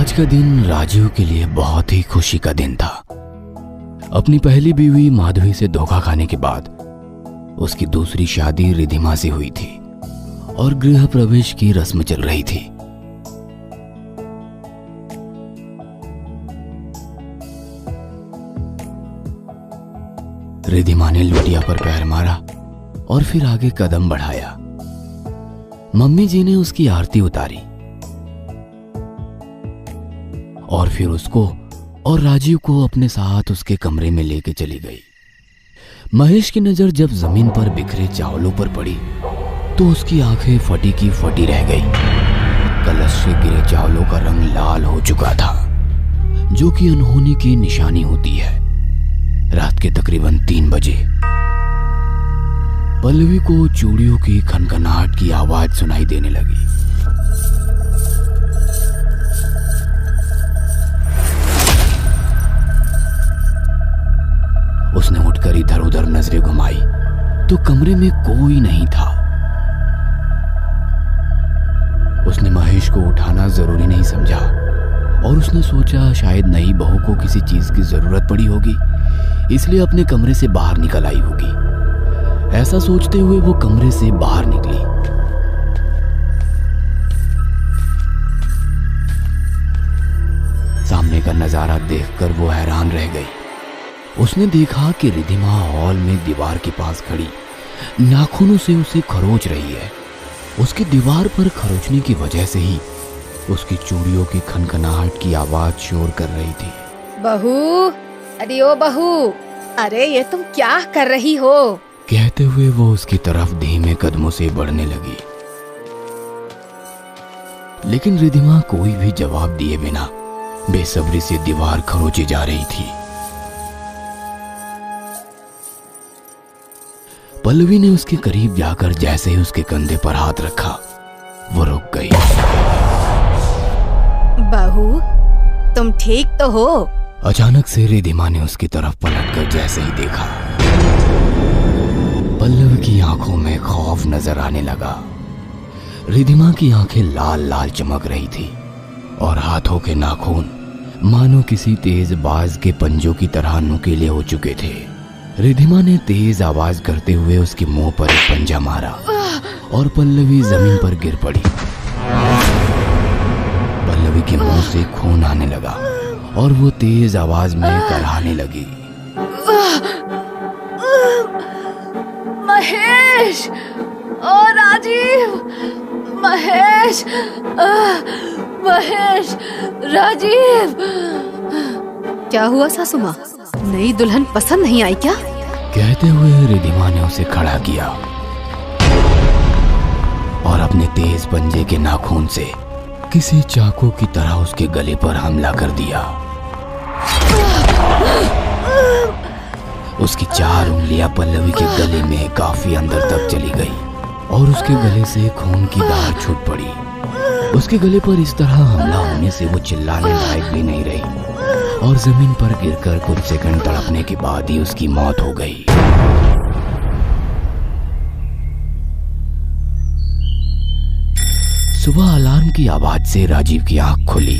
आज का दिन राजीव के लिए बहुत ही खुशी का दिन था। अपनी पहली बीवी माधवी से धोखा खाने के बाद उसकी दूसरी शादी रिधिमा से हुई थी और गृह प्रवेश की रस्म चल रही थी। रिधिमा ने लुटिया पर पैर मारा और फिर आगे कदम बढ़ाया। मम्मी जी ने उसकी आरती उतारी और फिर उसको और राजीव को अपने साथ उसके कमरे में लेके चली गई। महेश की नजर जब जमीन पर बिखरे चावलों पर पड़ी तो उसकी आंखें फटी की फटी रह गई। कलश से गिरे चावलों का रंग लाल हो चुका था, जो कि अनहोनी की निशानी होती है। रात के तकरीबन 3 बजे पल्लवी को चूड़ियों की खनखनाहट की आवाज सुनाई देने लगी। उसने उठकर इधर उधर नजरें घुमाई तो कमरे में कोई नहीं था। उसने महेश को उठाना जरूरी नहीं समझा और उसने सोचा शायद नई बहू को किसी चीज की जरूरत पड़ी होगी, इसलिए अपने कमरे से बाहर निकल आई होगी। ऐसा सोचते हुए वो कमरे से बाहर निकली। सामने का नजारा देखकर वो हैरान रह गई। उसने देखा कि रिधिमा हॉल में दीवार के पास खड़ी नाखूनों से उसे खरोच रही है। उसकी दीवार पर खरोचने की वजह से ही उसकी चूड़ियों की खनखनाहट की आवाज शोर कर रही थी। बहू, अरे ओ बहू, अरे ये तुम क्या कर रही हो? कहते हुए वो उसकी तरफ धीमे कदमों से बढ़ने लगी, लेकिन रिधिमा कोई भी जवाब दिए बिना बेसब्री से दीवार खरोची जा रही थी। पल्लवी ने उसके करीब जाकर जैसे ही उसके कंधे पर हाथ रखा, वो रुक गई। बहू, तुम ठीक तो हो? अचानक से रिधिमा ने उसकी तरफ पलटकर जैसे ही देखा, पल्लवी की आंखों में खौफ नजर आने लगा। रिधिमा की आंखें लाल लाल चमक रही थी और हाथों के नाखून मानो किसी तेज बाज के पंजों की तरह नुकीले हो चुके थे। रिधिमा ने तेज आवाज करते हुए उसके मुंह पर एक पंजा मारा और पल्लवी जमीन पर गिर पड़ी। पल्लवी के मुंह से खून आने लगा और वो तेज आवाज में कराहने लगी। महेश! ओ राजीव! महेश! महेश! राजीव! क्या हुआ सासू माँ? नई दुल्हन पसंद नहीं आई क्या? कहते हुए रिधिमा ने उसे खड़ा किया और अपने तेज पंजे के नाखून से किसी चाकू की तरह उसके गले पर हमला कर दिया। उसकी 4 उंगलियां पल्लवी के गले में काफी अंदर तक चली गई और उसके गले से खून की धार छूट पड़ी। उसके गले पर इस तरह हमला होने से वो चिल्लाने लायक भी नहीं रही और जमीन पर गिरकर कुछ सेकंड तड़पने के बाद ही उसकी मौत हो गई। सुबह अलार्म की आवाज से राजीव की आंख खुली।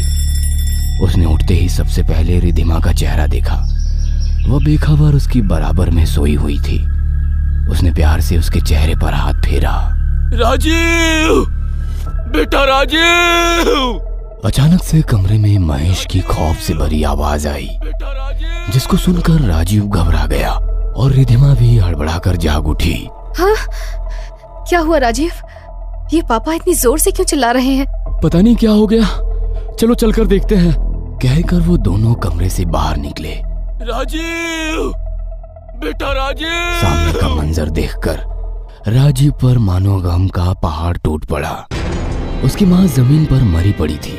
उसने उठते ही सबसे पहले रिधिमा का चेहरा देखा। वह बेखबर उसकी बराबर में सोई हुई थी। उसने प्यार से उसके चेहरे पर हाथ फेरा। राजीव, बेटा राजीव! अचानक से कमरे में महेश की खौफ से भरी आवाज आई, जिसको सुनकर राजीव घबरा गया और रिधिमा भी हड़बड़ाकर जाग उठी। हाँ? क्या हुआ राजीव? ये पापा इतनी जोर से क्यों चिल्ला रहे हैं? पता नहीं क्या हो गया, चलो चलकर देखते हैं, कहकर वो दोनों कमरे से बाहर निकले। राजीव, बेटा राजीव! सामने का मंजर देखकर राजीव पर मानो गम का पहाड़ टूट पड़ा। उसकी माँ जमीन पर मरी पड़ी थी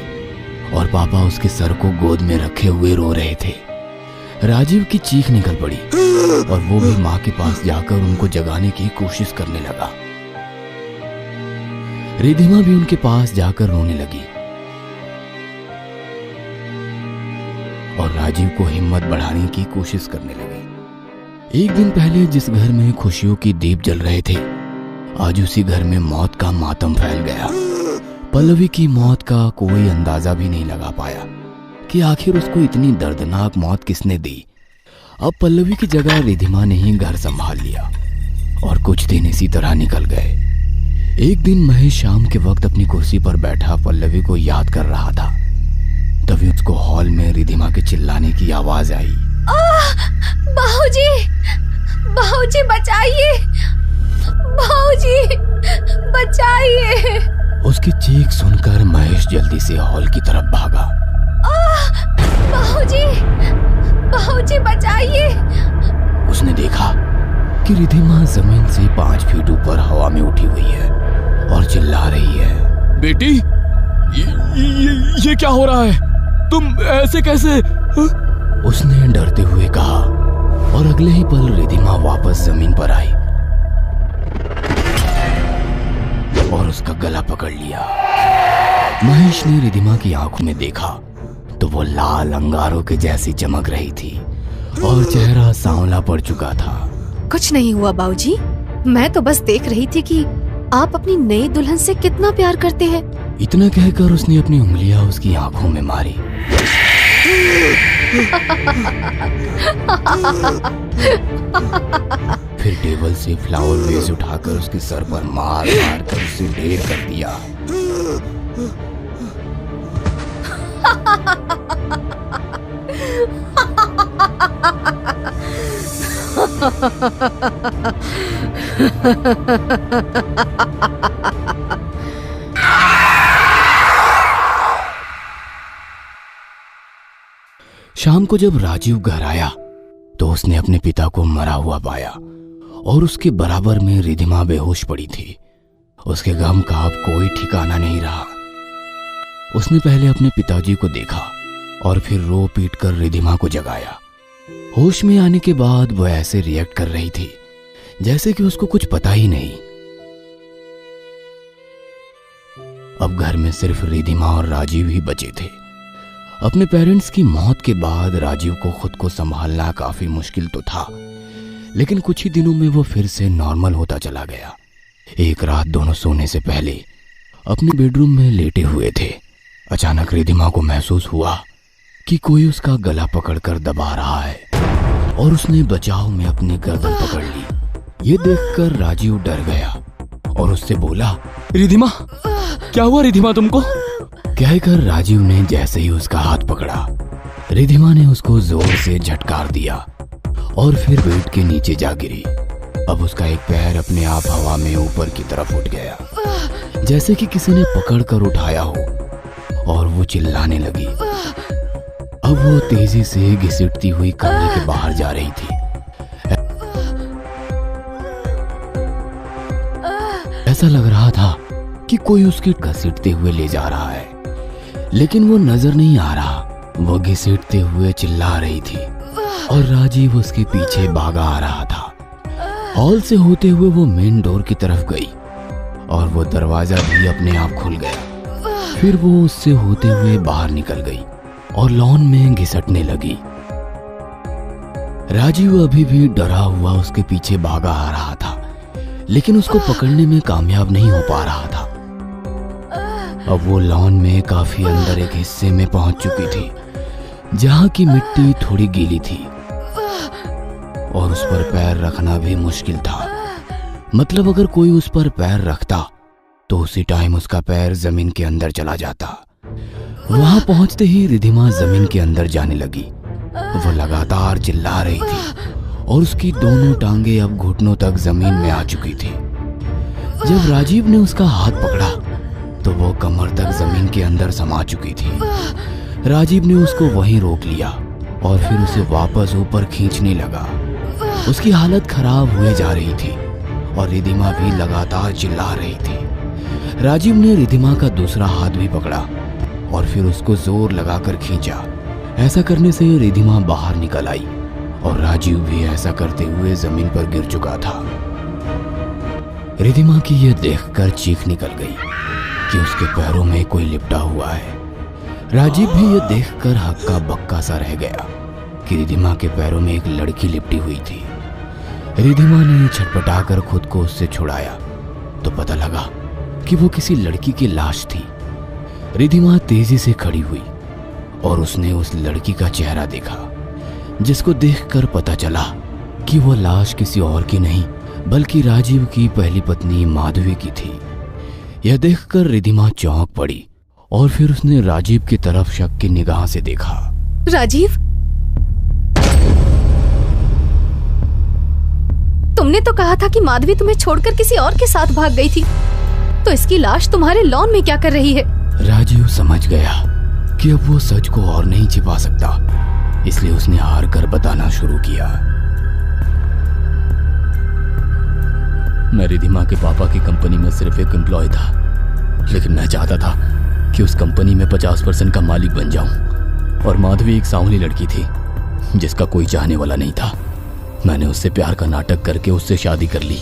और पापा उसके सर को गोद में रखे हुए रो रहे थे। राजीव की चीख निकल पड़ी और वो भी माँ के पास जाकर उनको जगाने की कोशिश करने लगा। रिधिमा भी उनके पास जाकर रोने लगी और राजीव को हिम्मत बढ़ाने की कोशिश करने लगी। एक दिन पहले जिस घर में खुशियों की दीप जल रहे थे, आज उसी घर में मौत का मातम फैल गया। पल्लवी की मौत का कोई अंदाजा भी नहीं लगा पाया कि आखिर उसको इतनी दर्दनाक मौत किसने दी। अब पल्लवी की जगह रिधिमा ने ही घर संभाल लिया और कुछ दिन इसी तरह निकल गए। एक दिन महेश शाम के वक्त अपनी कुर्सी पर बैठा पल्लवी को याद कर रहा था। तभी उसको हॉल में रिधिमा के चिल्लाने की आवाज आई। बाबूजी, बाबूजी बचाइए, बाबूजी बचाइए। उसकी चीख सुनकर महेश जल्दी से हॉल की तरफ भागा। बाबूजी, बाबूजी बचाइए। उसने देखा कि रिधिमा जमीन से 5 फीट ऊपर हवा में उठी हुई है और चिल्ला रही है। बेटी, ये क्या हो रहा है? तुम ऐसे कैसे? उसने डरते हुए कहा और अगले ही पल रिधिमा वापस जमीन पर आई और उसका गला पकड़ लिया। महेश ने रिधिमा की आंखों में देखा तो वो लाल अंगारों के जैसी चमक रही थी और चेहरा सांवला पड़ चुका था। कुछ नहीं हुआ बाबूजी, मैं तो बस देख रही थी कि आप अपनी नई दुल्हन से कितना प्यार करते हैं। इतना कहकर उसने अपनी उंगलियां उसकी आंखों में मारी। फिर टेबल से फ्लावर वेज उठाकर उसके सर पर मार मार कर उसे ढेर कर दिया। शाम को जब राजीव घर आया तो उसने अपने पिता को मरा हुआ पाया और उसके बराबर में रिधिमा बेहोश पड़ी थी। उसके गम का अब कोई ठिकाना नहीं रहा। उसने पहले अपने पिताजी को देखा और फिर रो पीट कर रिधिमा को जगाया। होश में आने के बाद वह ऐसे रिएक्ट कर रही थी जैसे कि उसको कुछ पता ही नहीं। अब घर में सिर्फ रिधिमा और राजीव ही बचे थे। अपने पेरेंट्स की मौत के बाद राजीव को खुद को संभालना काफी मुश्किल तो था, लेकिन कुछ ही दिनों में वो फिर से नॉर्मल होता चला गया। एक रात दोनों सोने से पहले अपने बेडरूम में लेटे हुए थे। अचानक रिधिमा को महसूस हुआ कि कोई उसका गला पकड़कर दबा रहा है और उसने बचाव में अपनी गर्दन पकड़ ली। ये देखकर राजीव डर गया और उससे बोला, रिधिमा, क्या हुआ रिधिमा तुमको? कहकर राजीव ने जैसे ही उसका हाथ पकड़ा, रिधिमा ने उसको जोर से झटकार दिया और फिर बेड के नीचे जा गिरी। अब उसका एक पैर अपने आप हवा में ऊपर की तरफ उठ गया, जैसे कि किसी ने पकड़ कर उठाया हो, और वो चिल्लाने लगी। अब वो तेजी से घसीटती हुई कमरे के बाहर जा रही थी। ऐसा लग रहा था कि कोई उसके घसीटते हुए ले जा रहा है, लेकिन वो नजर नहीं आ रहा। वो घसीटते हुए चिल्ला रही थी और राजीव उसके पीछे भागा आ रहा था। हॉल से होते हुए वो मेन डोर की तरफ गई और वो दरवाजा भी अपने आप खुल गया। फिर वो उससे होते हुए बाहर निकल गई और लॉन में घिसटने लगी। राजीव अभी भी डरा हुआ उसके पीछे भागा आ रहा था, लेकिन उसको पकड़ने में कामयाब नहीं हो पा रहा था। अब वो लॉन में काफी अंदर एक हिस्से में पहुंच चुकी थी, जहां की मिट्टी थोड़ी गीली थी और उस पर पैर रखना भी मुश्किल था। मतलब अगर कोई उस पर पैर रखता तो उसी टाइम उसका पैर जमीन के अंदर चला जाता। वहां पहुंचते ही रिधिमा जमीन के अंदर जाने लगी। वो लगातार चिल्ला रही थी और उसकी दोनों टांगे अब घुटनों तक जमीन में आ चुकी थी। जब राजीव ने उसका हाथ पकड़ा तो वो कमर तक जमीन के अंदर समा चुकी थी। राजीव ने उसको वहीं रोक लिया और फिर उसे वापस ऊपर खींचने लगा। उसकी हालत खराब हुए जा रही थी और रिधिमा भी लगातार चिल्ला रही थी। राजीव ने रिधिमा का दूसरा हाथ भी पकड़ा और फिर उसको जोर लगाकर खींचा। ऐसा करने से रिधिमा बाहर निकल आई और राजीव भी ऐसा करते हुए जमीन पर गिर चुका था। रिधिमा की यह देखकर चीख निकल गई कि उसके पैरों में कोई लिपटा हुआ है। राजीव भी यह देखकर हक्का बक्का सा रह गया कि रिधिमा के पैरों में एक लड़की लिपटी हुई थी। रिधिमा ने छटपटाकर खुद को उससे छुड़ाया तो पता लगा कि वो किसी लड़की की लाश थी रिधिमा तेजी से खड़ी हुई और उसने उस लड़की का चेहरा देखा, जिसको देखकर पता चला कि वो लाश किसी और की नहीं बल्कि राजीव की पहली पत्नी माधवी की थी। यह देखकर रिधिमा चौंक पड़ी और फिर उसने राजीव की तरफ शक की निगाह से देखा। राजीव, तुमने तो कहा था कि माधवी तुम्हें छोड़कर किसी और के साथ भाग गई थी, तो इसकी लाश तुम्हारे लॉन में क्या कर रही है? राजीव समझ गया कि अब वो सच को और नहीं छिपा सकता, इसलिए उसने हार कर बताना शुरू किया। मैं रिधिमा के पापा की कंपनी में सिर्फ एक एम्प्लॉय था, लेकिन मैं चाहता था कि उस कंपनी में 50% का मालिक बन जाऊं। और माधवी एक सांवली लड़की थी जिसका कोई चाहने वाला नहीं था। मैंने उससे प्यार का नाटक करके उससे शादी कर ली।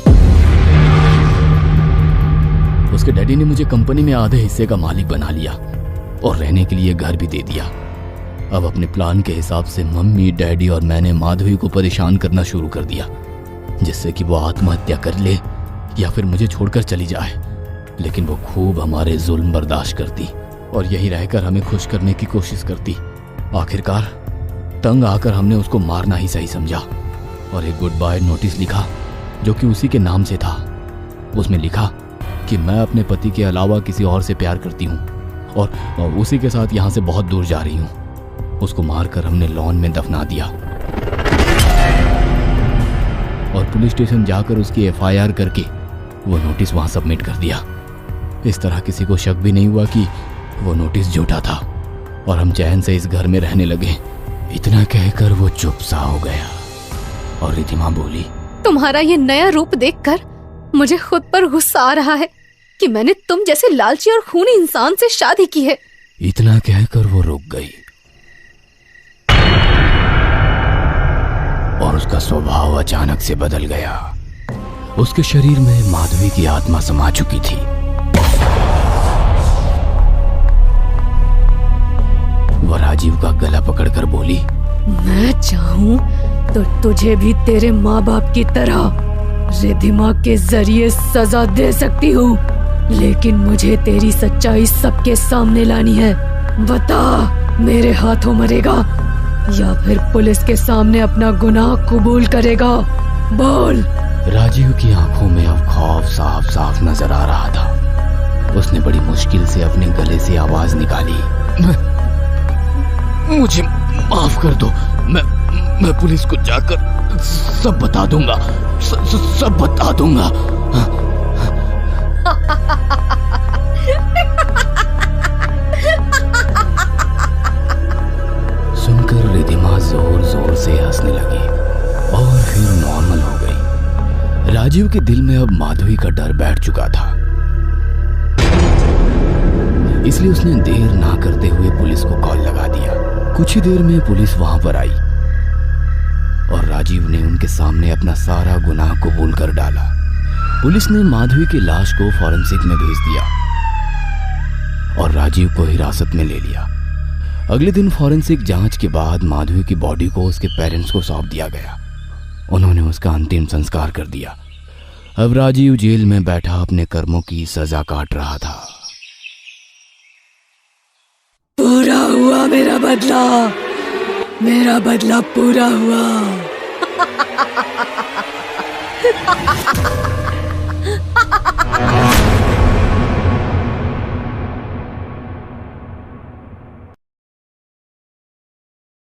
उसके डैडी ने मुझे कंपनी में आधे हिस्से का मालिक बना लिया और रहने के लिए घर भी दे दिया। अब अपने प्लान के हिसाब से मम्मी, डैडी और मैंने माधवी को परेशान करना शुरू कर दिया, जिससे कि वो आत्महत्या कर ले या फिर मुझे छोड़कर चली जाए। लेकिन वो खूब हमारे जुल्म बर्दाश्त करती और यही रहकर हमें खुश करने की कोशिश करती। आखिरकार तंग आकर हमने उसको मारना ही सही समझा और एक गुड बाय नोटिस लिखा जो कि उसी के नाम से था। उसमें लिखा कि मैं अपने पति के अलावा किसी और से प्यार करती हूँ और उसी के साथ यहाँ से बहुत दूर जा रही हूँ। उसको मारकर हमने लॉन में दफना दिया और पुलिस स्टेशन जाकर उसकी FIR करके वो नोटिस वहां सबमिट कर दिया। इस तरह किसी को शक भी नहीं हुआ कि वो नोटिस झूठा था और हम चैन से इस घर में रहने लगे। इतना कहकर वो चुप सा हो गया और रिधिमा बोली, तुम्हारा ये नया रूप देखकर मुझे खुद पर गुस्सा आ रहा है कि मैंने तुम जैसे लालची और खूनी इंसान से शादी की है। इतना कहकर वो रुक गई और उसका स्वभाव अचानक से बदल गया। उसके शरीर में माधवी की आत्मा समा चुकी थी। वह राजीव का गला पकड़कर बोली, मैं चाहूं तो तुझे भी तेरे माँ बाप की तरह रिधिमा के जरिए सजा दे सकती हूँ, लेकिन मुझे तेरी सच्चाई सबके सामने लानी है। बता, मेरे हाथों मरेगा या फिर पुलिस के सामने अपना गुनाह कबूल करेगा? बोल। राजीव की आंखों में अब खौफ साफ साफ नजर आ रहा था। उसने बड़ी मुश्किल से अपने गले से आवाज निकाली, मुझे माफ कर दो, मैं पुलिस को जाकर सब बता दूंगा, सब बता दूंगा। सुनकर रिधिमा जोर जोर से हंसने लगी और फिर नॉर्मल हो गई। राजीव के दिल में अब माधवी का डर बैठ चुका था, इसलिए उसने देर ना करते हुए पुलिस को कॉल लगा दिया। कुछ ही देर में पुलिस वहां पर आई और राजीव ने उनके सामने अपना सारा गुनाह कबूल कर डाला। पुलिस ने माधवी की लाश को फॉरेंसिक में भेज दिया और राजीव को हिरासत में ले लिया। अगले दिन फॉरेंसिक जांच के बाद माधवी की बॉडी को उसके पेरेंट्स को सौंप दिया गया। उन्होंने उसका अंतिम संस्कार कर दिया। अब राजीव जेल में बैठा अपने कर्मों की सजा काट रहा था। पूरा हुआ मेरा बदला पूरा हुआ।